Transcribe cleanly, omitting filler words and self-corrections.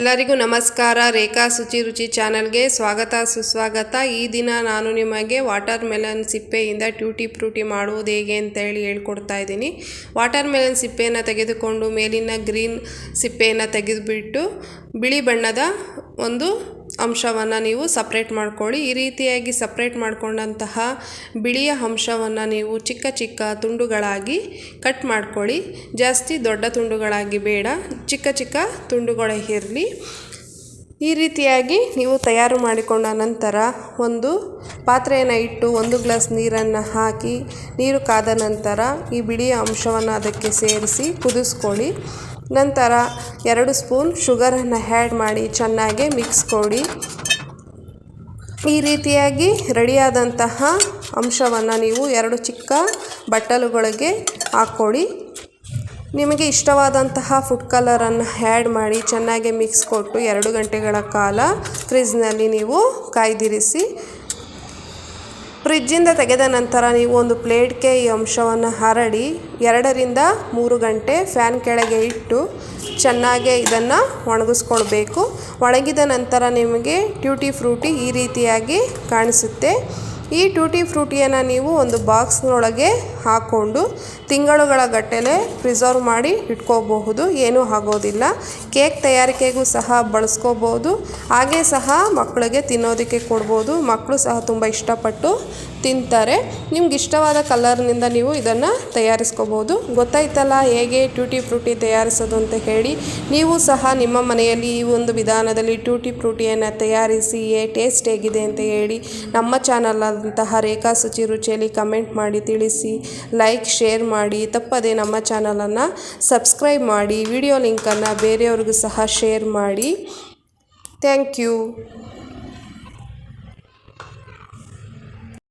ಎಲ್ಲರಿಗೂ ನಮಸ್ಕಾರ. ರೇಖಾ ಶುಚಿ ರುಚಿ ಚಾನಲ್ಗೆ ಸ್ವಾಗತ ಸುಸ್ವಾಗತ. ಈ ದಿನ ನಾನು ನಿಮಗೆ ವಾಟರ್ ಮೆಲನ್ ಸಿಪ್ಪೆಯಿಂದ ಟ್ಯೂಟಿ ಫ್ರೂಟಿ ಮಾಡುವುದು ಹೇಗೆ ಅಂತೇಳಿ ಹೇಳ್ಕೊಡ್ತಾ ಇದ್ದೀನಿ. ವಾಟರ್ ಮೆಲನ್ ಸಿಪ್ಪೆಯನ್ನು ತೆಗೆದುಕೊಂಡು ಮೇಲಿನ ಗ್ರೀನ್ ಸಿಪ್ಪೆಯನ್ನು ತೆಗೆದುಬಿಟ್ಟು ಬಿಳಿ ಬಣ್ಣದ ಒಂದು ಅಂಶವನ್ನು ನೀವು ಸಪ್ರೇಟ್ ಮಾಡ್ಕೊಳ್ಳಿ. ಈ ರೀತಿಯಾಗಿ ಸಪ್ರೇಟ್ ಮಾಡಿಕೊಂಡಂತಹ ಬಿಳಿಯ ಅಂಶವನ್ನು ನೀವು ಚಿಕ್ಕ ಚಿಕ್ಕ ತುಂಡುಗಳಾಗಿ ಕಟ್ ಮಾಡ್ಕೊಳ್ಳಿ. ಜಾಸ್ತಿ ದೊಡ್ಡ ತುಂಡುಗಳಾಗಿ ಬೇಡ, ಚಿಕ್ಕ ಚಿಕ್ಕ ತುಂಡುಗಳೇ ಇರಲಿ. ಈ ರೀತಿಯಾಗಿ ನೀವು ತಯಾರು ಮಾಡಿಕೊಂಡ ನಂತರ ಒಂದು ಪಾತ್ರೆಯನ್ನು ಇಟ್ಟು 1 ಗ್ಲಾಸ್ ನೀರನ್ನು ಹಾಕಿ, ನೀರು ಕಾದ ನಂತರ ಈ ಬಿಳಿಯ ಅಂಶವನ್ನು ಅದಕ್ಕೆ ಸೇರಿಸಿ ಕುದಿಸ್ಕೊಳ್ಳಿ. ನಂತರ 2 ಸ್ಪೂನ್ ಶುಗರನ್ನು ಆ್ಯಡ್ ಮಾಡಿ ಚೆನ್ನಾಗಿ ಮಿಕ್ಸ್ ಕೊಡಿ. ಈ ರೀತಿಯಾಗಿ ರೆಡಿಯಾದಂತಹ ಅಂಶವನ್ನು ನೀವು 2 ಚಿಕ್ಕ ಬಟ್ಟಲುಗಳಿಗೆ ಹಾಕ್ಕೊಳ್ಳಿ. ನಿಮಗೆ ಇಷ್ಟವಾದಂತಹ ಫುಡ್ ಕಲರನ್ನು ಆ್ಯಡ್ ಮಾಡಿ ಚೆನ್ನಾಗಿ ಮಿಕ್ಸ್ ಕೊಟ್ಟು 2 ಗಂಟೆಗಳ ಕಾಲ ಫ್ರಿಜ್ನಲ್ಲಿ ನೀವು ಕಾಯ್ದಿರಿಸಿ. ಫ್ರಿಜ್ಜಿಂದ ತೆಗೆದ ನಂತರ ನೀವು ಒಂದು ಪ್ಲೇಟ್ಗೆ ಈ ಅಂಶವನ್ನು ಹರಡಿ 2 ರಿಂದ 3 ಗಂಟೆ ಫ್ಯಾನ್ ಕೆಳಗೆ ಇಟ್ಟು ಚೆನ್ನಾಗಿ ಇದನ್ನು ಒಣಗಿಸ್ಕೊಳ್ಬೇಕು. ಒಣಗಿದ ನಂತರ ನಿಮಗೆ ಟ್ಯೂಟಿ ಫ್ರೂಟಿ ಈ ರೀತಿಯಾಗಿ ಕಾಣಿಸುತ್ತೆ. ಈ ಟ್ಯೂಟಿ ಫ್ರೂಟಿಯನ್ನು ನೀವು ಒಂದು ಬಾಕ್ಸ್ನೊಳಗೆ ಹಾಕ್ಕೊಂಡು ತಿಂಗಳುಗಳ ಗಟ್ಟಲೆ ಪ್ರಿಸರ್ವ್ ಮಾಡಿ ಇಟ್ಕೋಬಹುದು, ಏನೂ ಆಗೋದಿಲ್ಲ. ಕೇಕ್ ತಯಾರಿಕೆಗೂ ಸಹ ಬಳಸ್ಕೋಬೋದು, ಹಾಗೆ ಸಹ ಮಕ್ಕಳಿಗೆ ತಿನ್ನೋದಕ್ಕೆ ಕೊಡ್ಬೋದು. ಮಕ್ಕಳು ಸಹ ತುಂಬ ಇಷ್ಟಪಟ್ಟು ತಿಂತಾರೆ. ನಿಮ್ಗೆ ಇಷ್ಟವಾದ ಕಲರ್ನಿಂದ ನೀವು ಇದನ್ನು ತಯಾರಿಸ್ಕೋಬೋದು. ಗೊತ್ತಾಯ್ತಲ್ಲ ಹೇಗೆ ಟ್ಯೂಟಿ ಫ್ರೂಟಿ ತಯಾರಿಸೋದು ಅಂತ ಹೇಳಿ. ನೀವು ಸಹ ನಿಮ್ಮ ಮನೆಯಲ್ಲಿ ಈ ಒಂದು ವಿಧಾನದಲ್ಲಿ ಟ್ಯೂಟಿ ಫ್ರೂಟಿಯನ್ನು ತಯಾರಿಸಿ ಟೇಸ್ಟ್ ಹೇಗಿದೆ ಅಂತ ಹೇಳಿ ನಮ್ಮ ಚಾನಲ್ ಅಂತಹ ರೇಖಾ ಶುಚಿ ರುಚಿಯಲ್ಲಿ ಕಮೆಂಟ್ ಮಾಡಿ ತಿಳಿಸಿ. ಲೈಕ್ ಶೇರ್ ಮಾಡಿ, ತಪ್ಪದೆ ನಮ್ಮ ಚಾನಲನ್ನು ಸಬ್ಸ್ಕ್ರೈಬ್ ಮಾಡಿ. ವಿಡಿಯೋ ಲಿಂಕನ್ನು ಬೇರೆಯವ್ರಿಗೂ ಸಹ ಶೇರ್ ಮಾಡಿ. Thank you.